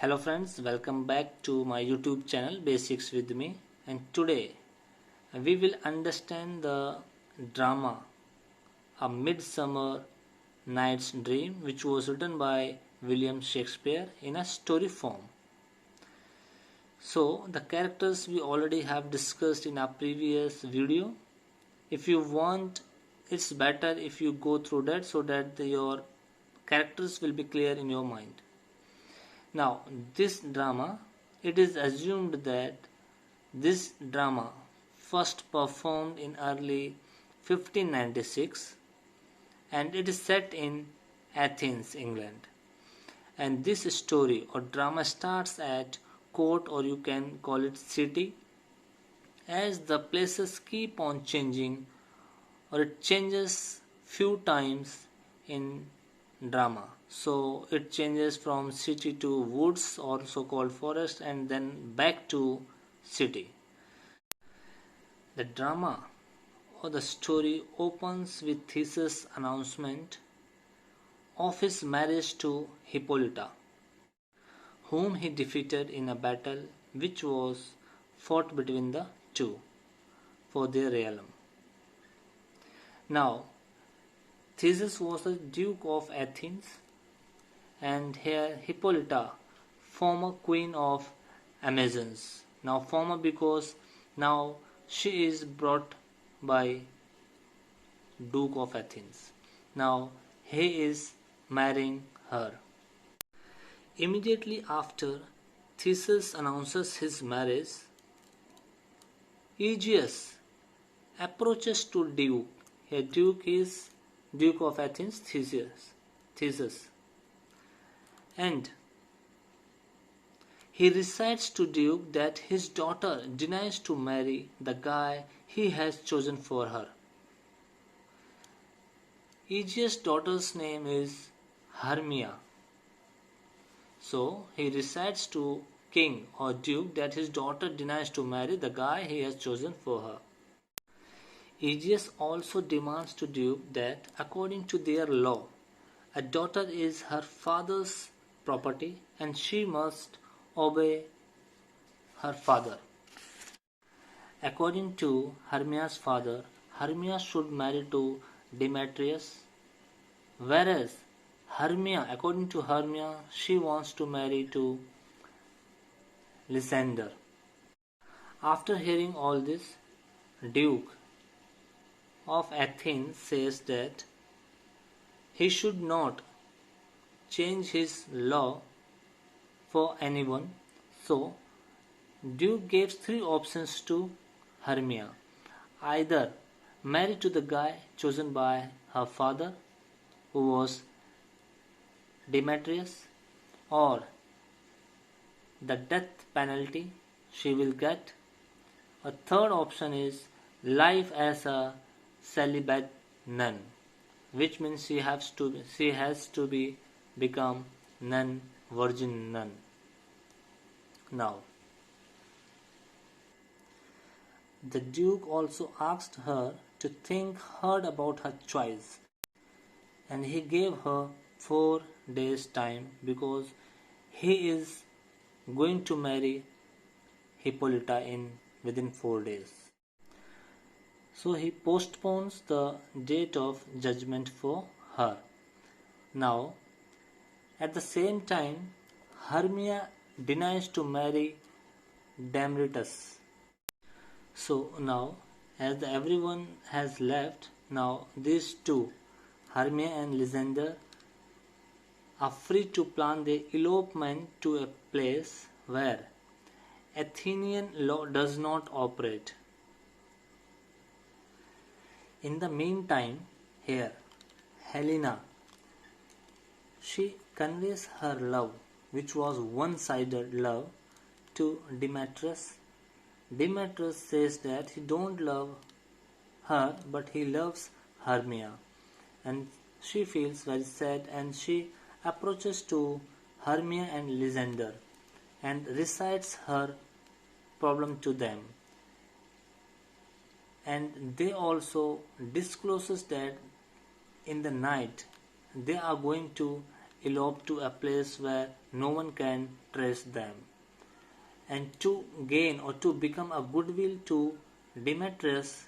Hello friends, welcome back to my YouTube channel Basics with me, and today we will understand the drama A Midsummer Night's Dream, which was written by William Shakespeare in a story form. So the characters we already have discussed in our previous video. If you want, it's better if you go through that so that your characters will be clear in your mind. Now, this drama, it is assumed that this drama first performed in early 1596 and it is set in Athens, England. And this story or drama starts at court, or you can call it city, as the places keep on changing, or it changes few times in drama. So it changes from city to woods, also called forest, and then back to city. The drama or the story opens with Theseus' announcement of his marriage to Hippolyta, whom he defeated in a battle which was fought between the two for their realm. Now, Theseus was the Duke of Athens, and here Hippolyta, former queen of Amazons. Now former because now she is brought by Duke of Athens. Now he is marrying her. Immediately after Theseus announces his marriage, Aegeus approaches to Duke. Here Duke is Duke of Athens, Theseus. And he recites to Duke that his daughter denies to marry the guy he has chosen for her. Aegeus' daughter's name is Hermia. So he recites to king or duke that his daughter denies to marry the guy he has chosen for her. Aegeus also demands to duke that according to their law, a daughter is her father's property and she must obey her father. According to Hermia's father, Hermia should marry to Demetrius, whereas Hermia, according to Hermia, she wants to marry to Lysander. After hearing all this, Duke of Athens says that he should not change his law for anyone. So Duke gives three options to Hermia: either marry to the guy chosen by her father, who was Demetrius, or the death penalty she will get. A third option is life as a celibate nun, which means she has to be become nun, virgin nun. Now, the Duke also asked her to think hard about her choice, and he gave her 4 days time because he is going to marry Hippolyta within 4 days. So he postpones the date of judgment for her. Now, at the same time, Hermia denies to marry Demetrius. So now, as everyone has left, now these two, Hermia and Lysander, are free to plan their elopement to a place where Athenian law does not operate. In the meantime, here, Helena, she conveys her love, which was one-sided love, to Demetrius. Demetrius says that he don't love her, but he loves Hermia, and she feels very sad, and she approaches to Hermia and Lysander and recites her problem to them. And they also discloses that in the night they are going to elope to a place where no one can trace them. And to gain or to become a goodwill to Demetrius,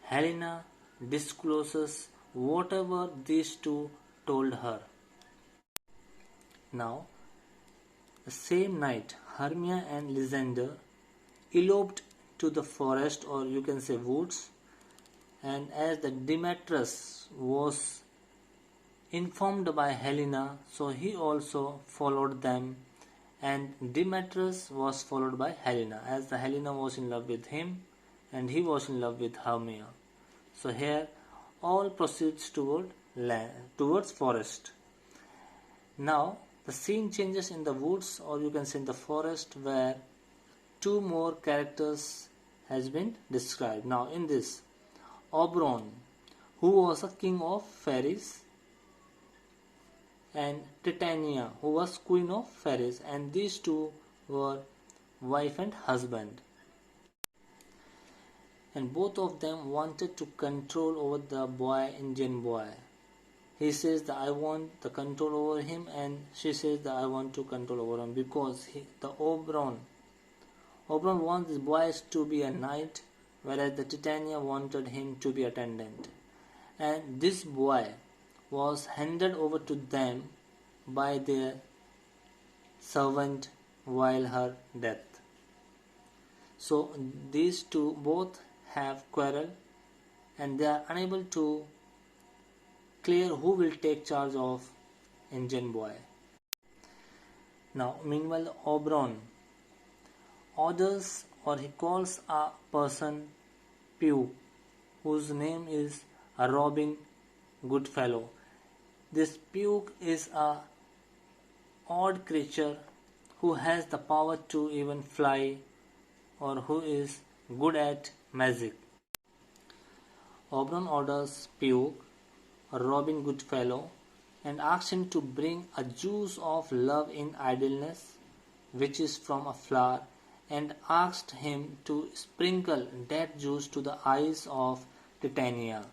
Helena discloses whatever these two told her. Now, the same night, Hermia and Lysander eloped to the forest, or you can say woods, and as the Demetrius was informed by Helena, so he also followed them, and Demetrius was followed by Helena, as the Helena was in love with him and he was in love with Hermia. So here all proceeds towards forest. Now the scene changes in the woods, or you can say in the forest, where two more characters has been described. Now in this, Oberon, who was a king of fairies, and Titania, who was queen of fairies, and these two were wife and husband. And both of them wanted to control over the boy, Indian boy. He says that I want the control over him, and she says that I want to control over him, because the Oberon wants this boy to be a knight, whereas the Titania wanted him to be attendant. And this boy was handed over to them by their servant while her death. So these two both have quarrel, and they are unable to clear who will take charge of Indian boy. Now meanwhile, Oberon orders, or he calls a person Pew, whose name is a Robin Goodfellow. This Puke is a odd creature who has the power to even fly, or who is good at magic. Oberon orders Puke, a Robin Goodfellow, and asks him to bring a juice of love in idleness, which is from a flower, and asked him to sprinkle that juice to the eyes of Titania,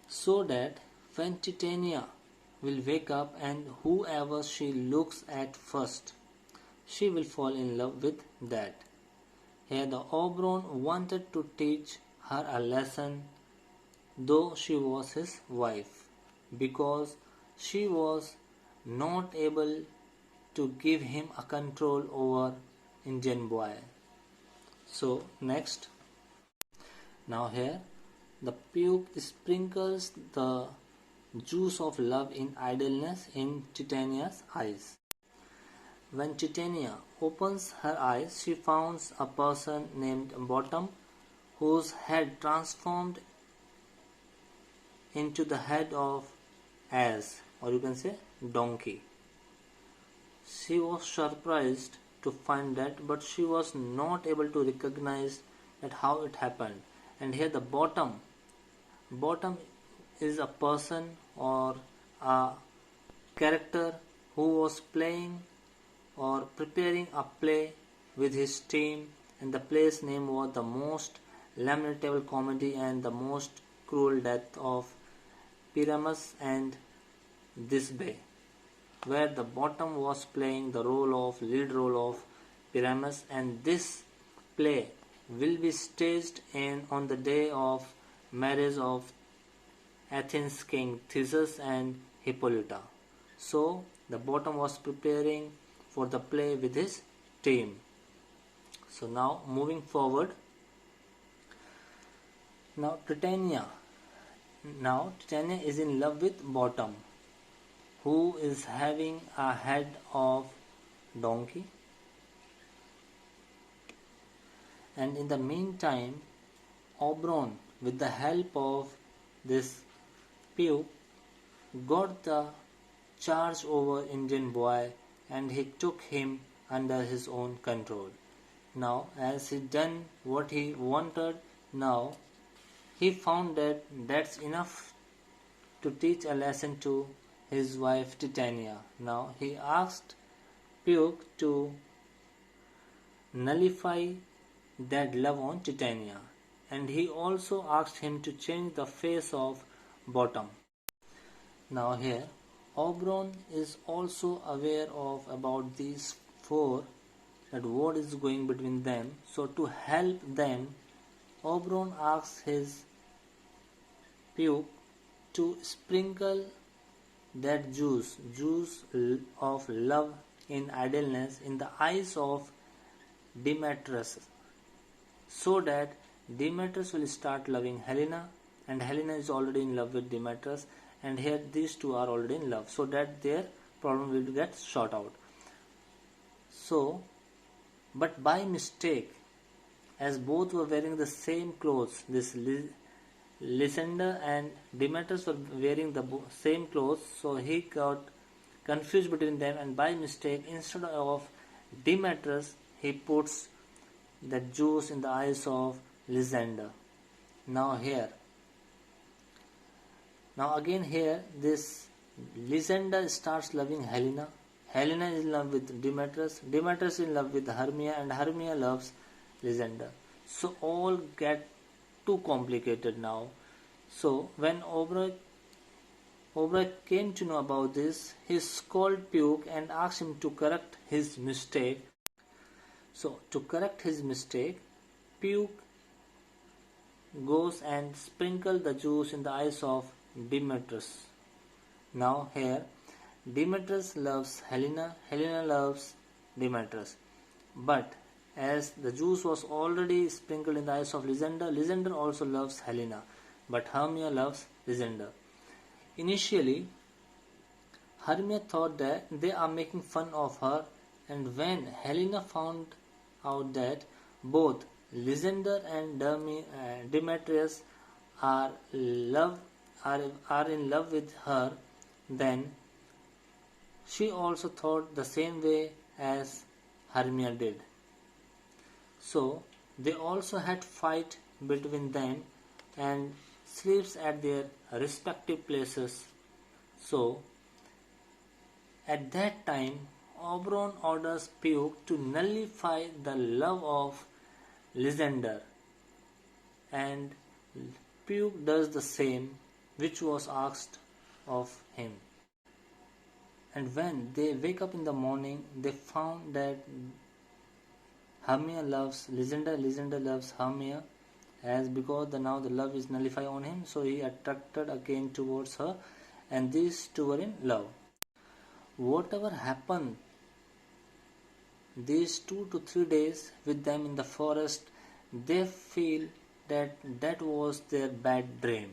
so that when Titania will wake up, and whoever she looks at first, she will fall in love with that. Here the Oberon wanted to teach her a lesson, though she was his wife, because she was not able to give him a control over Indian boy. So next, now here the Puke sprinkles the juice of love in idleness in Titania's eyes. When Titania opens her eyes, she finds a person named Bottom, whose head transformed into the head of ass, or you can say donkey. She was surprised to find that, but she was not able to recognize that how it happened. And here the bottom is a person or a character who was playing or preparing a play with his team, and the play's name was The Most Lamentable Comedy and the Most Cruel Death of Pyramus and Thisbe, where the bottom was playing the lead role of Pyramus, and this play will be staged on the day of marriage of Athens king Theseus and Hippolyta. So the bottom was preparing for the play with his team. So now moving forward, now Titania is in love with Bottom, who is having a head of donkey, and in the meantime Oberon, with the help of this Puke, got the charge over Indian boy, and he took him under his own control. Now as he done what he wanted, now he found that that's enough to teach a lesson to his wife Titania. Now he asked Puke to nullify that love on Titania, and he also asked him to change the face of Bottom. Now here Oberon is also aware of about these four, that what is going between them. So to help them, Oberon asks his puke to sprinkle that juice of love in idleness, in the eyes of Demetrius, so that Demetrius will start loving Helena, and Helena is already in love with Demetrius, and here these two are already in love, so that their problem will get sorted out. So, but by mistake, as both were wearing the same clothes, this Lysander and Demetrius were wearing the same clothes, so he got confused between them, and by mistake, instead of Demetrius, he puts the juice in the eyes of Lysander. Now again here, this Lysander starts loving Helena. Helena is in love with Demetrius. Demetrius is in love with Hermia, and Hermia loves Lysander. So all get too complicated now. So when Oberon came to know about this, he scolded Puke and asked him to correct his mistake. So to correct his mistake, Puke goes and sprinkles the juice in the eyes of Demetrius. Now here, Demetrius loves Helena, Helena loves Demetrius. But as the juice was already sprinkled in the eyes of Lysander, Lysander also loves Helena, but Hermia loves Lysander. Initially, Hermia thought that they are making fun of her, and when Helena found out that both Lysander and Demetrius are in love with her, then she also thought the same way as Hermia did. So they also had fight between them and sleeps at their respective places. So at that time, Oberon orders Puke to nullify the love of Lysander, and Puke does the same which was asked of him. And when they wake up in the morning, they found that Hermia loves Lysander, Lysander loves Hermia, as because now the love is nullified on him, so he attracted again towards her, and these two were in love. Whatever happened these 2 to 3 days with them in the forest, they feel that was their bad dream.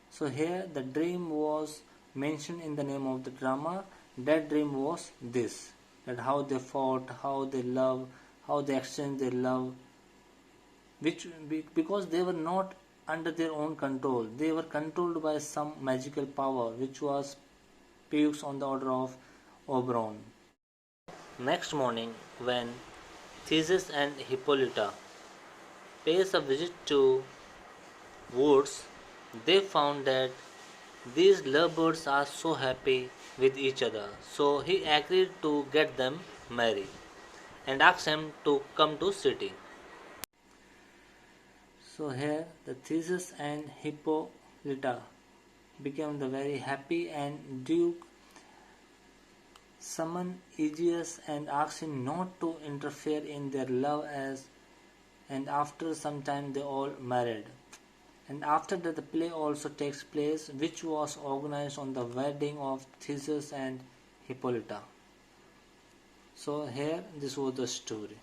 So here the dream was mentioned in the name of the drama. That dream was this, that how they fought, how they love, how they exchanged their love, which because they were not under their own control, they were controlled by some magical power which was Puke's on the order of Oberon. Next morning, when Theseus and Hippolyta pays a visit to woods, they found that these lovebirds are so happy with each other. So he agreed to get them married and asked them to come to city. So here the Theseus and Hippolyta became the very happy, and Duke summoned Aegeus and asked him not to interfere in their love, and after some time they all married. And after that the play also takes place, which was organized on the wedding of Theseus and Hippolyta. So here this was the story.